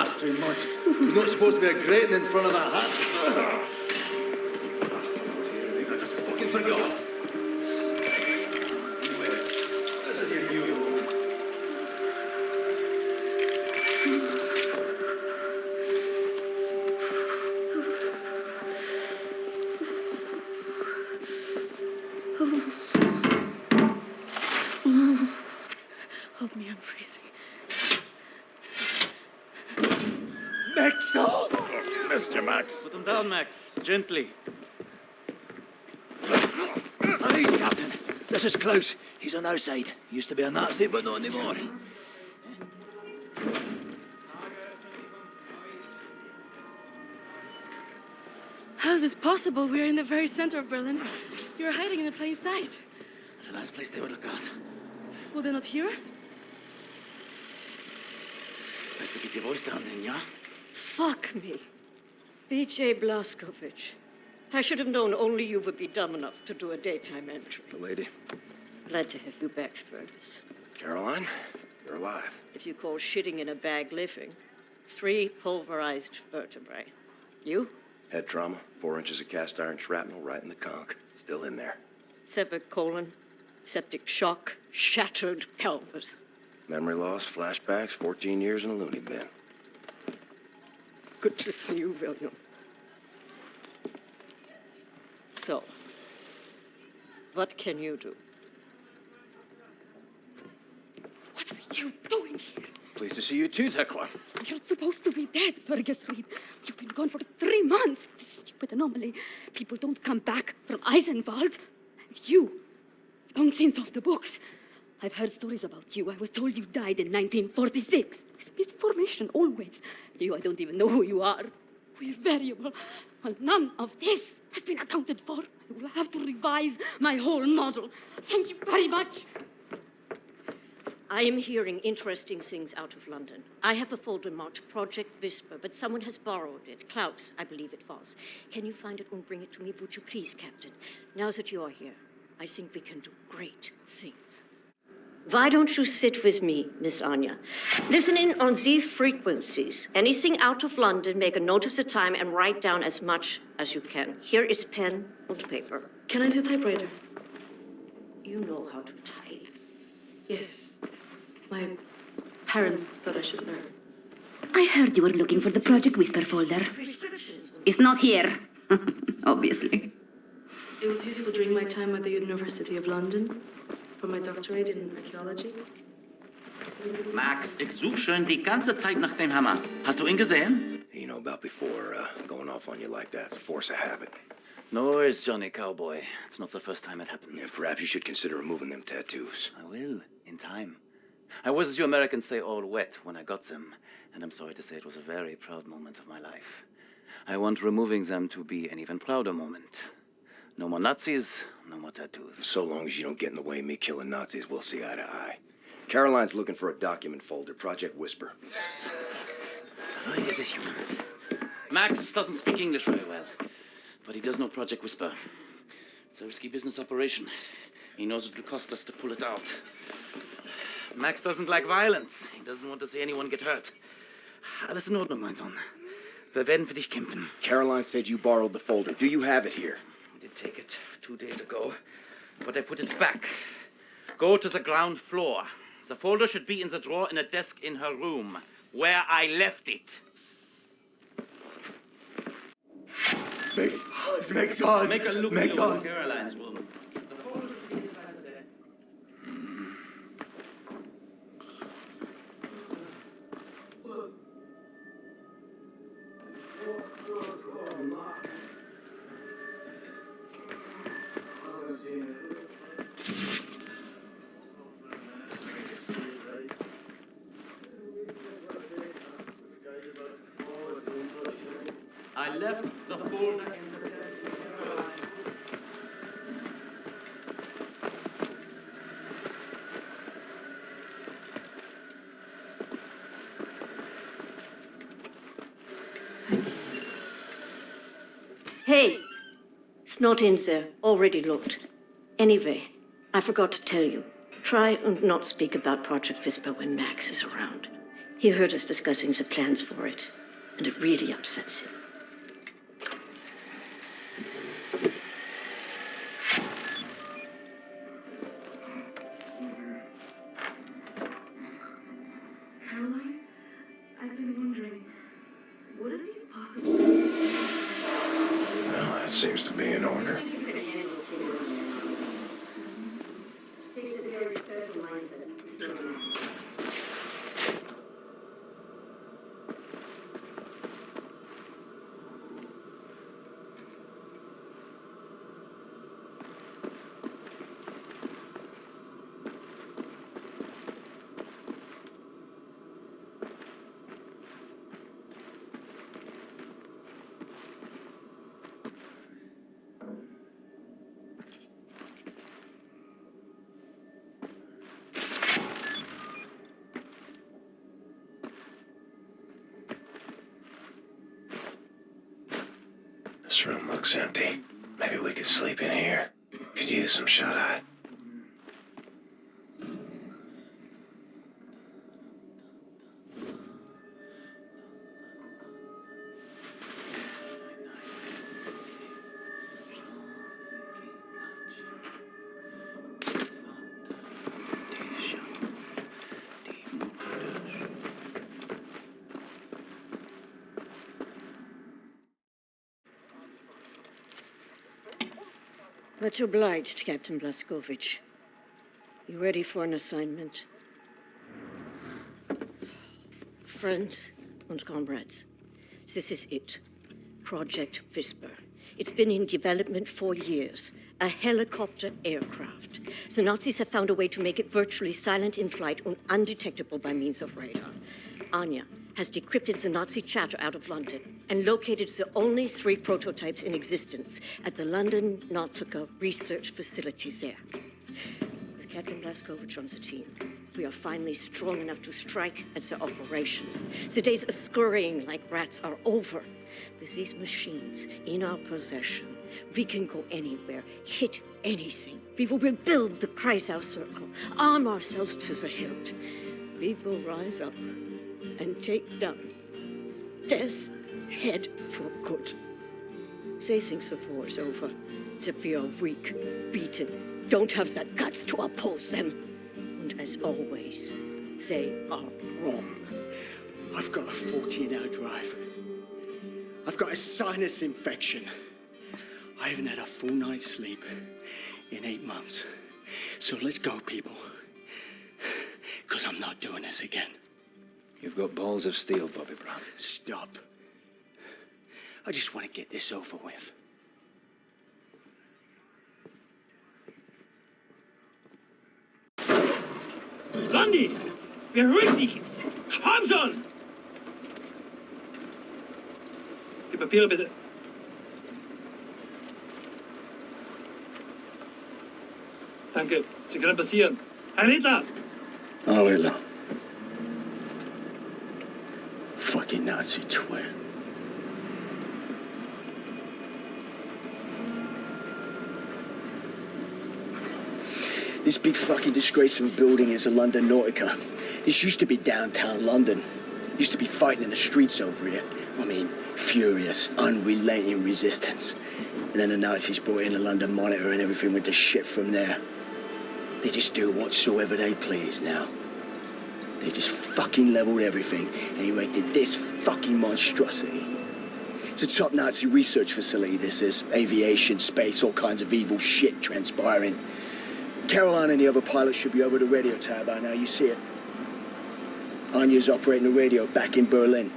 last 3 months. You're not supposed to be a grating in front of that hat. I just fucking forgot. Anyway, this is your new home. Hold me, I'm freezing. Max, stop! Mr. Max. Put him down, Max. Gently. Please, Captain. This is Klaus. He's on our side. Used to be a Nazi, but not anymore. How is this possible? We're in the very center of Berlin. You're hiding in a plain sight. It's the last place they would look at. Will they not hear us? Best to keep your voice down then, yeah? Fuck me. B.J. Blazkowicz. I should have known only you would be dumb enough to do a daytime entry. Lady. Glad to have you back, Fergus. Caroline, you're alive. If you call shitting in a bag living, 3 pulverized vertebrae. You? Head trauma, 4 inches of cast iron shrapnel right in the conch. Still in there. Severed colon, septic shock, shattered pelvis. Memory loss, flashbacks, 14 years in a loony bin. Good to see you, William. So, what can you do? What are you doing here? Pleased to see you too, Tekla. You're supposed to be dead, Fergus Reed. You've been gone for 3 months. This stupid anomaly. People don't come back from Eisenwald. And you, long since off the books. I've heard stories about you. I was told you died in 1946. Misinformation, always. You, I don't even know who you are. We're variable. Well, none of this has been accounted for. I will have to revise my whole model. Thank you very much. I am hearing interesting things out of London. I have a folder marked Project Whisper, but someone has borrowed it. Klaus, I believe it was. Can you find it and bring it to me, would you please, Captain? Now that you are here, I think we can do great things. Why don't you sit with me, Miss Anya? Listen in on these frequencies. Anything out of London, make a note of the time and write down as much as you can. Here is pen and paper. Can I do typewriter? You know how to type. Yes. My parents thought I should learn. I heard you were looking for the Project Whisper folder. It's not here, obviously. It was useful during my time at the University of London for my doctorate in archaeology. Max, ich suche schon die ganze Zeit nach dem Hammer. Hast du ihn gesehen? You know about before, going off on you like that. It's a force of habit. No worries, Johnny Cowboy. It's not the first time it happens. Yeah, perhaps you should consider removing them tattoos. I will, in time. I was, as you Americans say, all wet when I got them, and I'm sorry to say it was a very proud moment of my life. I want removing them to be an even prouder moment. No more Nazis, no more tattoos. So long as you don't get in the way of me killing Nazis, we'll see eye to eye. Caroline's looking for a document folder, Project Whisper. Max doesn't speak English very well, but he does know Project Whisper. It's a risky business operation. He knows it will cost us to pull it out. Max doesn't like violence. He doesn't want to see anyone get hurt. Alles in Ordnung, mein Sohn. Wir werden für dich kämpfen. Caroline said you borrowed the folder. Do you have it here? I did take it 2 days ago, but I put it back. Go to the ground floor. The folder should be in the drawer in a desk in her room, where I left it. Make us! Make a look in Caroline's room. The folder should be inside the desk. I left the folder in the desk. Hey, it's not in there. Already looked. Anyway, I forgot to tell you. Try and not speak about Project Whisper when Max is around. He heard us discussing the plans for it, and it really upsets him. Caroline, I've been wondering, would it be possible? Well, that seems to be in order. This room looks empty. Maybe we could sleep in here. Could use some shut-eye. Much obliged, Captain Blazkowicz. You ready for an assignment? Friends and comrades, this is it. Project Whisper. It's been in development for years. A helicopter aircraft. The Nazis have found a way to make it virtually silent in flight and undetectable by means of radar. Anya has decrypted the Nazi chatter out of London and located the only 3 prototypes in existence at the London Nautica research facilities there. With Captain Blazkowicz on the team, we are finally strong enough to strike at the operations. The days of scurrying like rats are over. With these machines in our possession, we can go anywhere, hit anything. We will rebuild the Kreisau Circle, arm ourselves to the hilt. We will rise up and take down death's head for good. They think the war's over, that we are weak, beaten, don't have the guts to oppose them. And as always, they are wrong. I've got a 14-hour drive. I've got a sinus infection. I haven't had a full night's sleep in 8 months. So let's go, people. Because I'm not doing this again. You've got balls of steel, Bobby Brown. Stop. I just want to get this over with. Randy, beruhig dich! Komm schon! Die Papiere bitte. Danke, Sie können passieren. Herr Ritter! Oh, Hitler. Fucking Nazi twit. This big fucking disgrace of a building is a London Nautica. This used to be downtown London. Used to be fighting in the streets over here. I mean, furious, unrelenting resistance. And then the Nazis brought in the London Monitor and everything went to shit from there. They just do whatsoever they please now. They just fucking leveled everything and erected this fucking monstrosity. It's a top Nazi research facility, this is. Aviation, space, all kinds of evil shit transpiring. Caroline and the other pilots should be over the radio tower by now, you see it. Anya's operating the radio back in Berlin.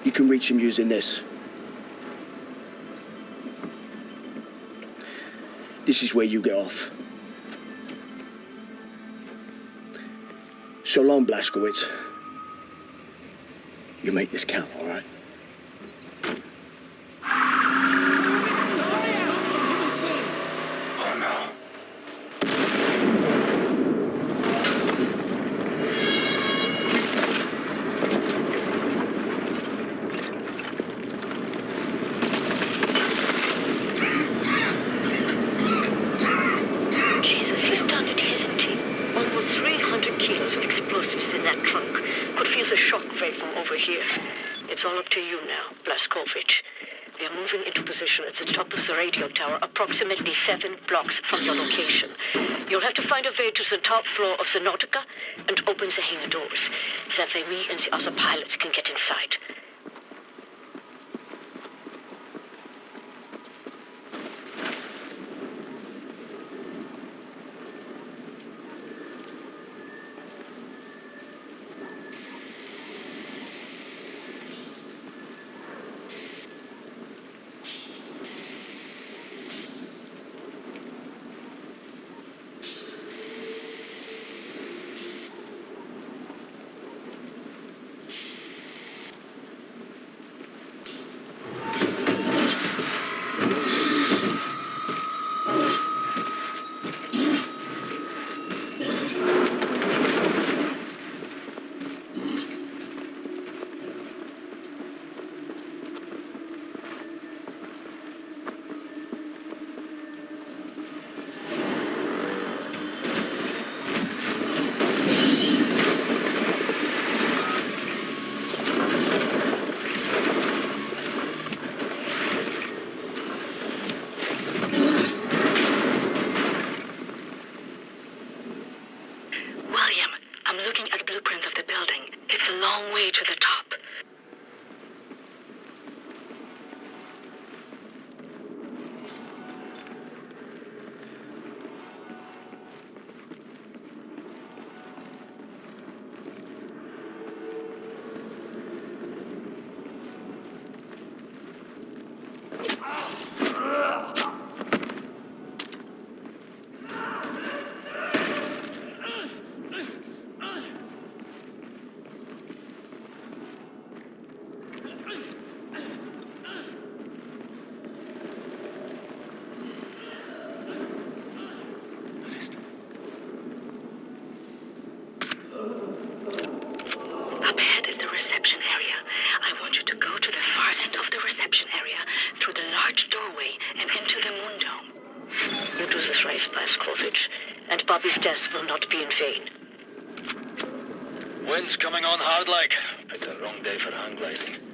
You can reach him using this. This is where you get off. So long, Blazkowicz. You make this count, all right? Oh, no. Jesus, he's done it, hasn't he? Almost 300 kilos of explosives in that trunk. Could feel the shock wave We are moving into position at the top of the radio tower, approximately 7 blocks from your location. You'll have to find a way to the top floor of the Nautica and open the hangar doors. That way we and the other pilots can get inside. To the top. Up ahead is the reception area. I want you to go to the far end of the reception area, through the large doorway, and into the moon dome. You do this right, Paskovich, and Bobby's death will not be in vain. Wind's coming on hard like. It's a wrong day for hang gliding.